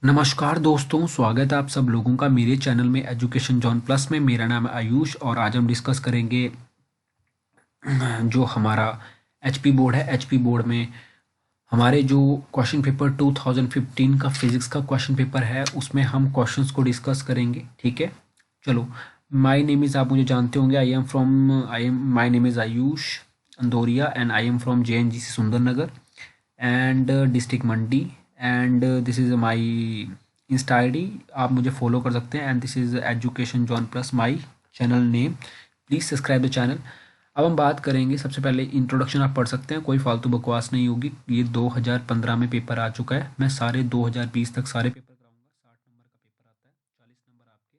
नमस्कार दोस्तों, स्वागत है आप सब लोगों का मेरे चैनल में एजुकेशन जॉन प्लस में। मेरा नाम है आयुष और आज हम डिस्कस करेंगे जो हमारा एचपी बोर्ड है। एचपी बोर्ड में हमारे जो क्वेश्चन पेपर 2015 का फिजिक्स का क्वेश्चन पेपर है उसमें हम क्वेश्चंस को डिस्कस करेंगे। ठीक है, चलो। माय नेम इज़, आप मुझे जानते होंगे, my name is Ayush Andoriya and I am from JNGC Sundernagar and district Mandi and this is my insta ID। आप मुझे फॉलो कर सकते हैं and this is education zone plus my channel name. Please subscribe the channel. अब हम बात करेंगे, सबसे पहले इंट्रोडक्शन आप पढ़ सकते हैं, कोई फालतू बकवास नहीं होगी। ये 2015 में पेपर आ चुका है, मैं सारे 2020 तक सारे पेपर कराऊंगा। 60 नंबर का पेपर आता है, 40 नंबर आपके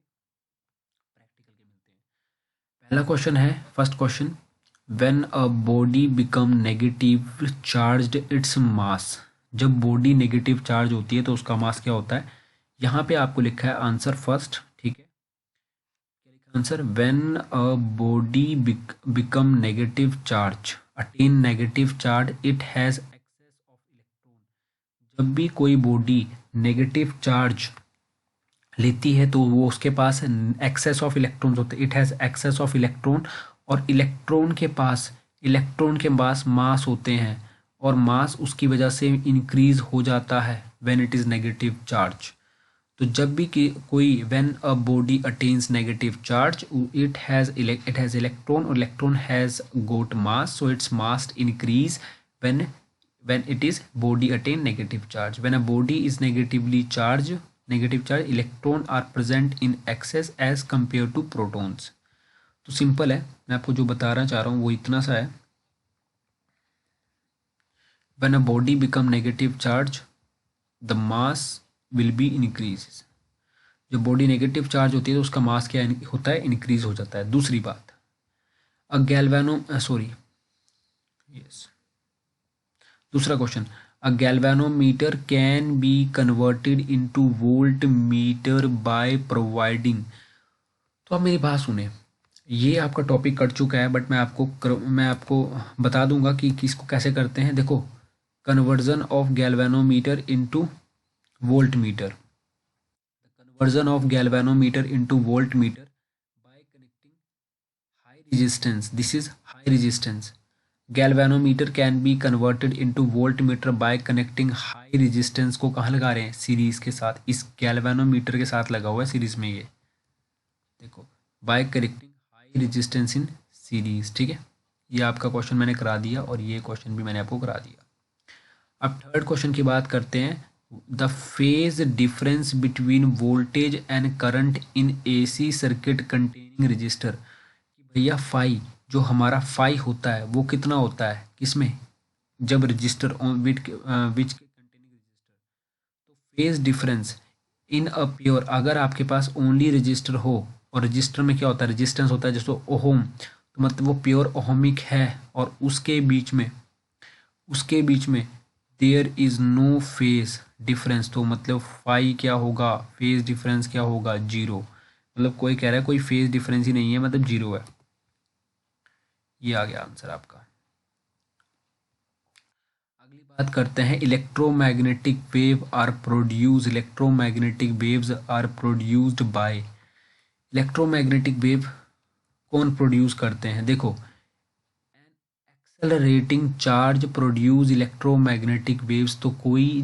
प्रैक्टिकल के मिलते हैं। पहला क्वेश्चन है, first question, when a body become negative charged its mass. जब बॉडी नेगेटिव चार्ज होती है तो उसका मास क्या होता है। यहाँ पे आपको लिखा है आंसर फर्स्ट। ठीक है, क्या लिखा answer, when a body become negative charge, attain negative charge, it has excess of electron. जब भी कोई बॉडी नेगेटिव चार्ज लेती है तो वो उसके पास एक्सेस ऑफ इलेक्ट्रॉन्स होते हैं, it has excess of electron. और इलेक्ट्रॉन के पास मास होते हैं और मास उसकी वजह से इंक्रीज हो जाता है when it is negative charge. तो जब भी कोई when a body attains negative charge, it has electron और electron has got mass, so its mass increase when it is body attain negative charge. When a body is negative charge, electron are present in excess as compared to protons. तो simple है, मैं आपको जो बताना चाह रहा हूँ वो इतना सा है, when a body become negative charge the mass will be increases। जब बॉडी नेगेटिव चार्ज होती है तो उसका मास क्या होता है, इंक्रीज हो जाता है। दूसरी बात, दूसरा question, a galvanometer can be converted into voltmeter by providing. तो आप मेरी बात सुने, ये आपका टॉपिक कट चुका है बट मैं आपको बता दूंगा कि किसको कैसे करते हैं। देखो, conversion of galvanometer into voltmeter, conversion of galvanometer into voltmeter by connecting high resistance, this is high resistance. Galvanometer can be converted into voltmeter by connecting high resistance को कहाँ लगा रहे हैं, सीरीज के साथ। इस galvanometer के साथ लगा हुआ है सीरीज में, ये देखो, bye connecting high resistance in series. ठीक है, ये आपका क्वेश्चन मैंने करा दिया और ये क्वेश्चन भी मैंने आपको करा दिया। अब थर्ड क्वेश्चन की बात करते हैं, the phase difference between voltage and current in AC circuit containing register. कि भैया फाई, जो हमारा फाई होता है वो कितना होता है किसमें, जब रजिस्टर विच के कंटेनिंग रजिस्टर। तो phase difference in a pure, अगर आपके पास ओनली रजिस्टर हो और रजिस्टर में क्या होता है, रेजिस्टेंस होता है जैसे ओहम, तो मतलब वो प्योर ओहमिक है और उसके बीच में there is no phase difference, तो मतलब फाई क्या होगा, फेज डिफरेंस क्या होगा, जीरो। मतलब कोई कह रहा है कोई फेज डिफरेंस ही नहीं है, मतलब जीरो है। ये आ गया आंसर आपका। अगली बात करते हैं, electromagnetic waves are produced by. Electromagnetic wave कौन प्रोड्यूस करते हैं, देखो, accelerating charge produce electromagnetic waves. तो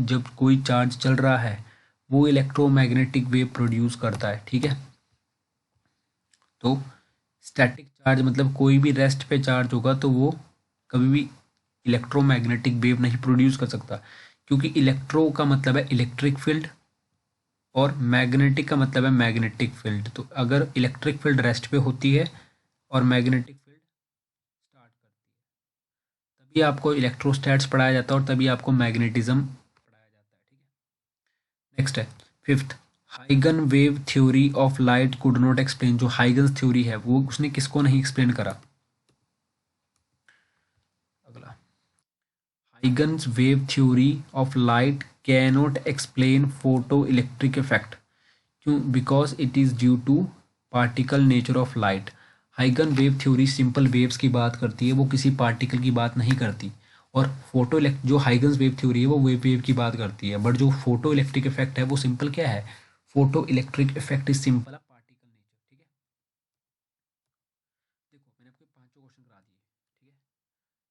जब कोई चार्ज चल रहा है वो इलेक्ट्रोमैग्नेटिक वेव प्रोड्यूस करता है। ठीक है, तो स्टैटिक चार्ज मतलब कोई भी रेस्ट पे चार्ज होगा तो वो कभी भी इलेक्ट्रोमैग्नेटिक वेव नहीं प्रोड्यूस कर सकता, क्योंकि इलेक्ट्रो का मतलब है इलेक्ट्रिक फील्ड और मैग्नेटिक का मतलब है मैग्नेटिक फील्ड। तो अगर इलेक्ट्रिक फील्ड रेस्ट पे होती है और मैग्नेटिक फील्ड स्टार्ट करती है तभी आपको इलेक्ट्रोस्टैट्स पढ़ाया जाता है और तभी आपको मैग्नेटिज्म पढ़ाया जाता है। ठीक है, नेक्स्ट है फिफ्थ, हाइगन wave theory of light could not explain. जो हाइगन्स थ्योरी है वो उसने किसको नहीं एक्सप्लेन करा। अगला, Huygens wave theory of light cannot explain photoelectric effect. क्यों, because it is due to particle nature of light. हाइगन वेव थ्योरी सिंपल वेव्स की बात करती है, वो किसी पार्टिकल की बात नहीं करती। और जो हाइगन्स वेव थ्योरी है वो वेव की बात करती है, बट जो फोटो इलेक्ट्रिक इफेक्ट है वो सिंपल क्या है, photo electric effect is simple particle nature. ठीक है, देखो मैंने आपको पांचों क्वेश्चन करा दिए।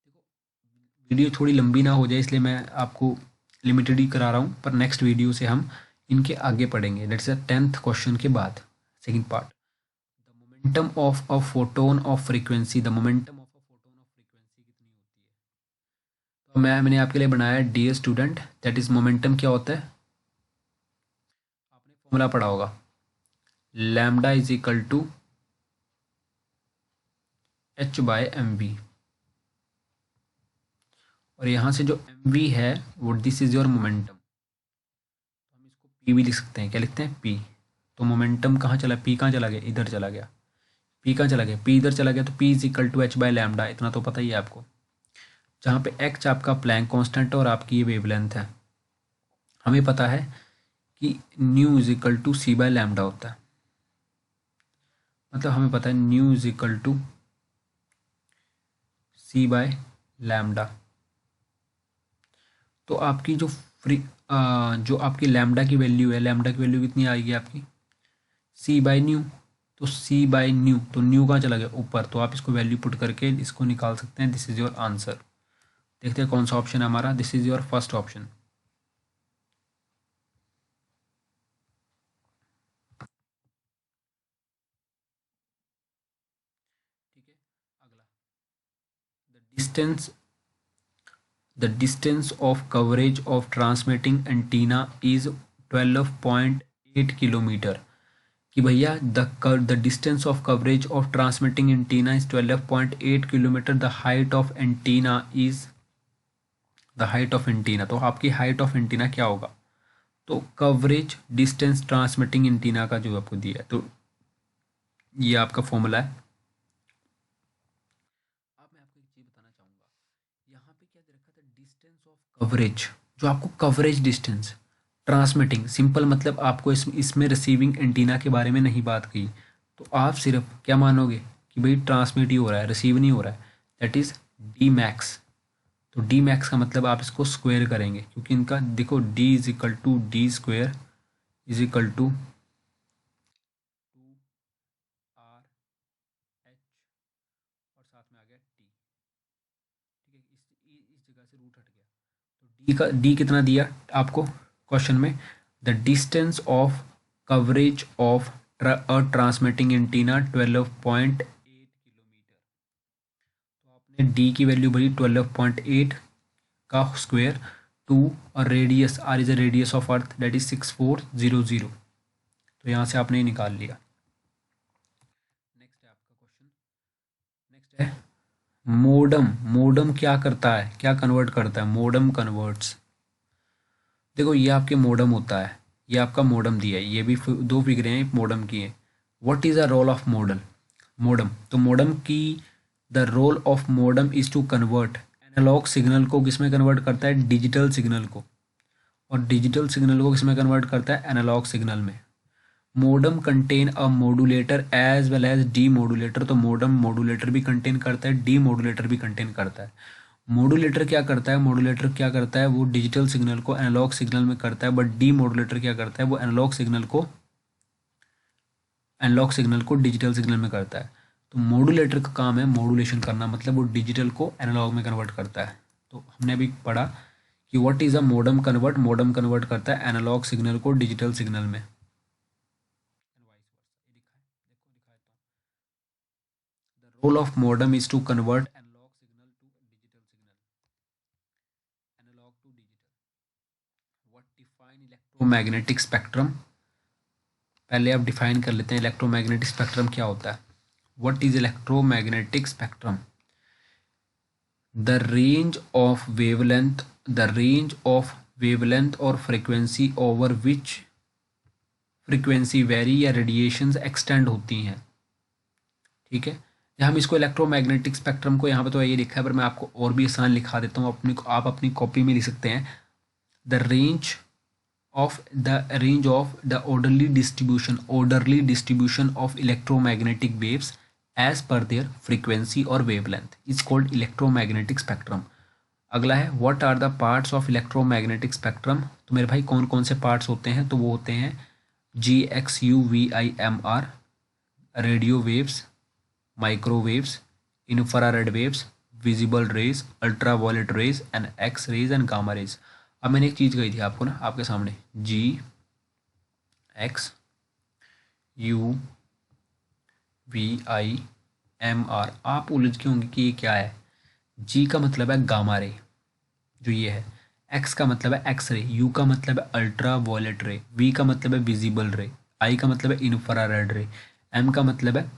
ठीक है, देखो वीडियो थोड़ी लंबी ना हो जाए इसलिए मैं आपको लिमिटेड ही करा रहा हूँ, पर नेक्स्ट वीडियो से हम इनके आगे पढ़ेंगे। दैट्स द 10th क्वेश्चन के बाद second part. The momentum of a photon of frequency, the momentum of a photon of frequency कितनी होती है। तो मैंने आपके लिए बनाया dear student, that is momentum क्या होता है, आपने फॉर्मूला पढ़ा होगा, lambda is equal to h/mv, और यहाँ से जो mv है वो दिस इज योर मोमेंटम, तो हम इसको p भी लिख सकते हैं। क्या लिखते हैं, p। तो मोमेंटम कहाँ चला, p कहाँ चला गया, इधर चला गया। p कहाँ चला गया, p इधर चला गया, तो p इज इक्वल टू h/लैम्डा, इतना तो पता ही है आपको। जहाँ पे h आपका प्लैंक कांस्टेंट है और आपकी ये वेवलेंथ है। हमें पता है कि न्यू इज इक्वल टू c/लैम्डा होता है, मतलब हमें पता है न्यू इज इक्वल टू c/लैम्डा। तो आपकी जो आपकी लैम्डा की वैल्यू है, लैम्डा की वैल्यू कितनी आएगी आपकी, c/न्यू। तो c/न्यू, तो न्यू कहाँ चला गया, ऊपर, तो आप इसको वैल्यू पुट करके इसको निकाल सकते हैं। This is your answer. देखते हैं कौन सा ऑप्शन है हमारा, this is your first option. ठीक है, अगला, the distance of coverage of transmitting antenna is 12.8 kilometre. कि भैया the distance of coverage of transmitting antenna is 12.8 kilometre. The height of antenna is the height of antenna, तो आपकी height of antenna क्या होगा, तो कवरेज डिस्टेंस ट्रांसमिटिंग एंटीना का जो आपको दिया है, तो ये आपका फॉर्मूला है। अब मैं आपको एक चीज़ बताना चाहूँगा, यहाँ पे क्या दे रखा था, डिस्टेंस ऑफ कवरेज, जो आपको कवरेज डिस्टेंस ट्रांसमिटिंग, सिंपल मतलब आपको इसमें रिसीविंग एंटीना के बारे में नहीं बात की, तो आप सिर्फ क्या मानोगे कि भाई ट्रांसमिट ही हो रहा है, रिसीव नहीं हो रहा है, दैट इज़ डी मैक्स। तो डी मैक्स का मतलब आप इसको स्क्वायर करेंगे, क्योंकि इनका देखो D is equal to D square is equal to 2r h और साथ में आ गया टी। ठीक है, इस जगह से रूट हट गया, तो डी कितना दिया आपको क्वेश्चन में, the distance of coverage of a transmitting antenna 12.8 kilometre. तो आपने डी की वैल्यू भरी 12.8 का स्क्वायर टू और radius, R is a radius of earth, that is 6400। तो यहाँ से आपने निकाल लिया। नेक्स्ट है आपका क्वेश्चन, नेक्स्ट है मोडम। मोडम क्या करता है, क्या कन्वर्ट करता है, मोडम कन्वर्ट्स। देखो ये आपके मोडम होता है, ये आपका मोडम दिया है, ये भी दो फिगरें हैं मोडम की है। What is the role of modem, तो मोडम की the role of modem is to convert analogue signal को किस में कन्वर्ट करता है, डिजिटल सिग्नल को, और डिजिटल सिग्नल को किस में कन्वर्ट करता है, एनालॉग सिग्नल में। Modem contain a modulator as well as demodulator, तो मोडम मॉड्यूलेटर भी कंटेन करता है, डी मॉड्यूलेटर भी कंटेन करता है। मॉड्यूलेटर क्या करता है, वो डिजिटल सिग्नल को एनालॉग सिग्नल में करता है, बट डी मॉड्यूलेटर क्या करता है, वो एनालॉग सिग्नल को डिजिटल सिग्नल में करता है। तो मॉड्यूलेटर का काम है मॉड्यूलेशन करना, मतलब वो डिजिटल को एनालॉग में कन्वर्ट करता है। तो हमने अभी पढ़ा कि what is a modem convert करता है एनालॉग सिग्नल को डिजिटल सिग्नल में। The role of modem is to convert analog signal to digital signal. Analog to digital. What define electromagnetic spectrum? पहले आप डिफाइन कर लेते हैं इलेक्ट्रोमैग्नेटिक स्पेक्ट्रम क्या होता है। What is electromagnetic spectrum? The range of wavelength or frequency over which frequency vary या radiations extend होती हैं। ठीक है, हम इसको इलेक्ट्रोमैग्नेटिक स्पेक्ट्रम को यहाँ पे तो ये लिखा है, पर मैं आपको और भी आसान लिखा देता हूँ, आप अपनी कॉपी में लिख सकते हैं। The range of the orderly distribution of electromagnetic waves as per their frequency और wavelength is called electromagnetic spectrum. अगला है what are the parts of electromagnetic spectrum. तो मेरे भाई कौन कौन से पार्ट्स होते हैं, तो वो होते हैं GXUVIMR, radio waves, microwaves, infrared waves, visible rays, ultraviolet rays and X rays and gamma rays. अब मैंने एक चीज़ कही थी आपको ना आपके सामने, GXUVIMR, आप उलझ के होंगे कि ये क्या है। जी का मतलब है गामा रे, जो ये है। एक्स का मतलब है एक्स रे, यू का मतलब है अल्ट्रा वायलेट रे, वी का मतलब है विजिबल रे, आई का मतलब है इंफ्रारेड रे, एम का मतलब है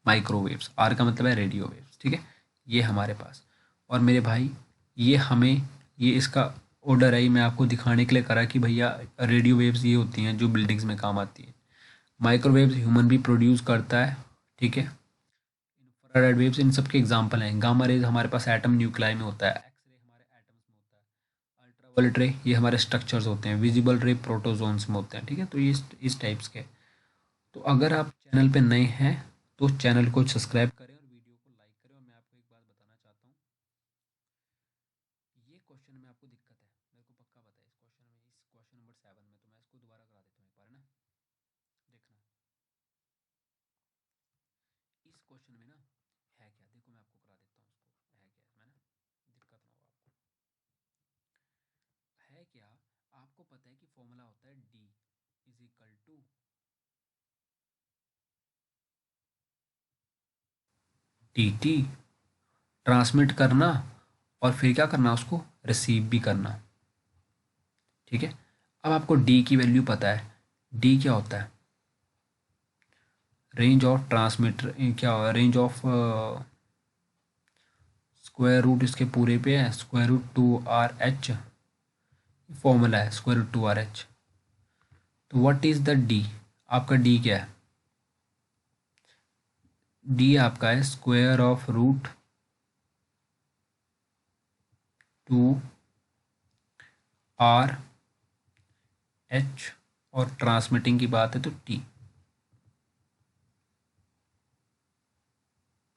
माइक्रोवेव्स, आर का मतलब है रेडियो वेव्स। ठीक है, ये हमारे पास। और मेरे भाई ये हमें, ये इसका ऑर्डर है, ये मैं आपको दिखाने के लिए करा कि भैया रेडियो वेव्स ये होती हैं जो बिल्डिंग्स में काम आती हैं। माइक्रोवेव्स ह्यूमन भी प्रोड्यूस करता है। ठीक है, इंफ्रारेड वेव्स इन सब के एग्जांपल हैं। गामा रेज हमारे पास एटम न्यूक्लाई में होता है, एक्स रे हमारे एटम्स में होता है, अल्ट्रावायलेट रे ये हमारे स्ट्रक्चर्स होते हैं, विजिबल रे प्रोटोजोन्स में होते हैं। ठीक है, तो ये इस टाइप्स के। तो अगर आप चैनल पे नए हैं तो चैनल को सब्सक्राइब करें और वीडियो को लाइक करें। और मैं आपको एक बात बताना चाहता हूँ, ये क्वेश्चन में आपको दिक्कत है, मेरे को पक्का पता है। इस क्वेश्चन में, इस क्वेश्चन नंबर 7 में, तो मैं इसको दोबारा करा देता हूँ एक बार, है ना। देखना इस क्वेश्चन में ना है क्या, देखो मैं आपको करा देता हूँ उसको, है क्या इसमें ना, दिक्कत ना हो आपको। है क्या, आपको पता है कि फॉर्मूला होता है D = dt, ट्रांसमिट करना और फिर क्या करना, उसको रिसीव भी करना। ठीक है, अब आपको डी की वैल्यू पता है। डी क्या होता है, रेंज ऑफ ट्रांसमीटर, क्या होगा, रेंज ऑफ स्क्वायर रूट इसके पूरे पे है, स्क्वायर रूट 2RH फॉर्मूला है, स्क्वायर रूट 2RH। तो व्हाट इज द डी, आपका डी क्या है, डी आपका है स्क्वायर ऑफ रूट 2RH, और ट्रांसमिटिंग की बात है तो T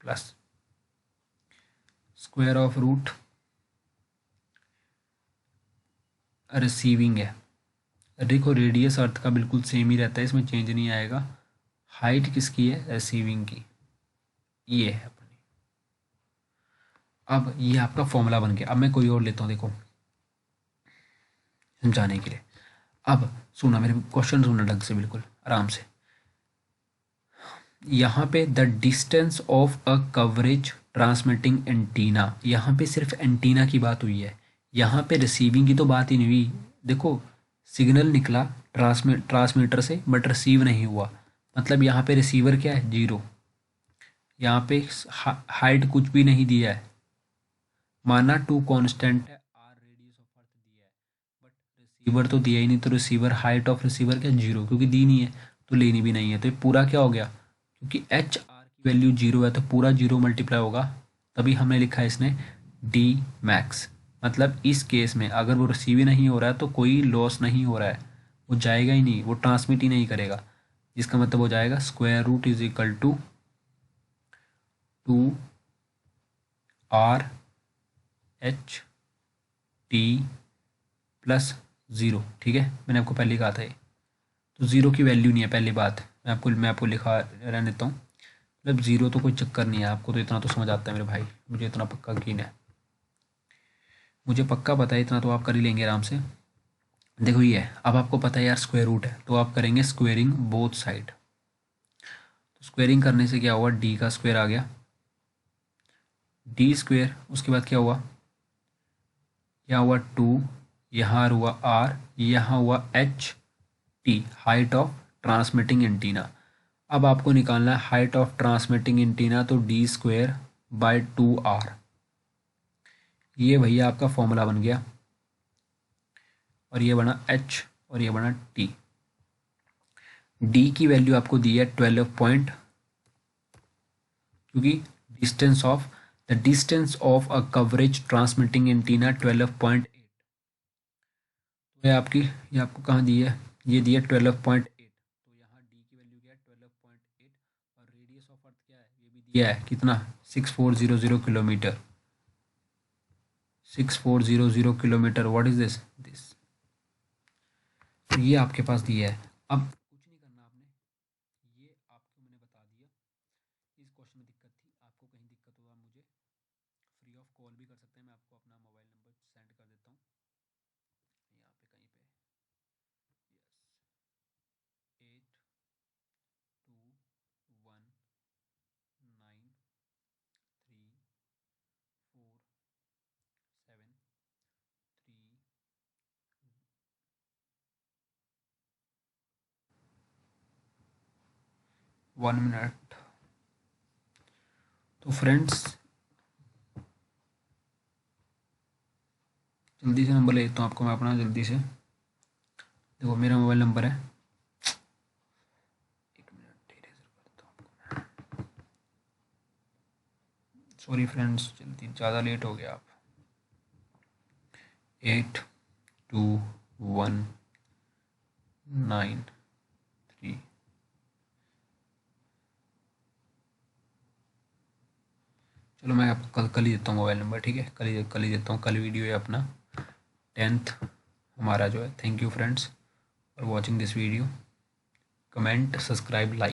plus square of root receiving है। देखो रेडियस अर्थ का बिल्कुल सेम ही रहता है, इसमें चेंज नहीं आएगा। हाइट किसकी है, रिसीविंग की, ये है अपनी। अब ये आपका फॉर्मूला बन गया। अब मैं कोई और लेता हूँ, देखो समझाने के लिए। अब सुना, मेरे क्वेश्चन सुनना ढंग से, बिल्कुल आराम से। यहाँ पे the distance of a coverage transmitting antenna, यहाँ पे सिर्फ एंटीना की बात हुई है, यहाँ पे रिसीविंग की तो बात ही नहीं हुई। देखो सिग्नल निकला ट्रांसमीटर से बट रिसीव नहीं हुआ, मतलब यहाँ पे रिसीवर क्या है, जीरो। यहाँ पे हाइट कुछ भी नहीं दिया है, माना टू कांस्टेंट है, आर रेडियस ऑफ अर्थ दिया है, बट रिसीवर तो दिया ही नहीं। तो रिसीवर हाइट ऑफ रिसीवर क्या, जीरो, क्योंकि दी नहीं है तो लेनी भी नहीं है। तो ये पूरा क्या हो गया, क्योंकि एच आर की वैल्यू जीरो है तो पूरा जीरो मल्टीप्लाई होगा, तभी हमने लिखा है इसने डी मैक्स। मतलब इस केस में अगर वो रिसीव ही नहीं हो रहा है तो कोई लॉस नहीं हो रहा है, वो जाएगा ही नहीं, वो ट्रांसमिट ही नहीं करेगा, जिसका मतलब हो जाएगा square root is equal to 2RH plus zero. ठीक है, मैंने आपको पहले ही कहा था ये, तो ज़ीरो की वैल्यू नहीं है पहली बात। मैं आपको लिखा रहने देता हूँ, मतलब ज़ीरो तो कोई चक्कर नहीं है। आपको तो इतना तो समझ आता है मेरे भाई, मुझे इतना पक्का यकीन है, मुझे पक्का पता है, इतना तो आप कर ही लेंगे आराम से। देखो ये है, अब आपको पता है यार स्क्वायर रूट है, तो आप करेंगे स्क्वेयरिंग बोथ साइड। तो स्क्वेयरिंग करने से क्या हुआ, डी का स्क्वायर आ गया, डी स्क्वेयर, उसके बाद क्या हुआ, यहाँ हुआ टू, यहाँ हुआ आर, यहाँ हुआ H T, height of transmitting antenna. अब आपको निकालना है हाइट ऑफ ट्रांसमिटिंग एंटीना, तो डी स्क्वेयर बाय 2R। ये भैया आपका फॉर्मूला बन गया, और ये बना एच और ये बना टी। डी की वैल्यू आपको दी है 12 पॉइंट, क्योंकि distance of the distance of a coverage transmitting antenna 12.8। तो ये आपको कहाँ दी है, ये दी है 12.8। तो यहाँ डी की वैल्यू क्या है, 12.8, और रेडियस ऑफ अर्थ क्या है, ये भी दिया है कितना, 6400 kilometre. 6400 kilometre. What is this. तो ये आपके पास दिया है। अब कुछ नहीं करना आपने, ये आपको मैंने बता दिया। इस क्वेश्चन में दिक्कत थी, आपको कहीं दिक्कत हो आप मुझे फ्री ऑफ कॉल भी कर सकते हैं। मैं आपको अपना मोबाइल नंबर सेंड कर देता हूँ यहाँ पे कहीं पे। यस, 82193473। 1 मिनट। तो फ्रेंड्स जल्दी से नंबर ले लेता हूँ आपको मैं अपना, जल्दी से देखो मेरा मोबाइल नंबर है। 1 मिनट इरेजर करता हूँ आपको। सॉरी फ्रेंड्स, जल्दी ज़्यादा लेट हो गया आप। 821934। चलो मैं आपको कल ही देता हूँ मोबाइल नंबर, ठीक है। कल ही देता हूँ, कल वीडियो है अपना 10th हमारा जो है। Thank you friends for watching this video. Comment, subscribe, like.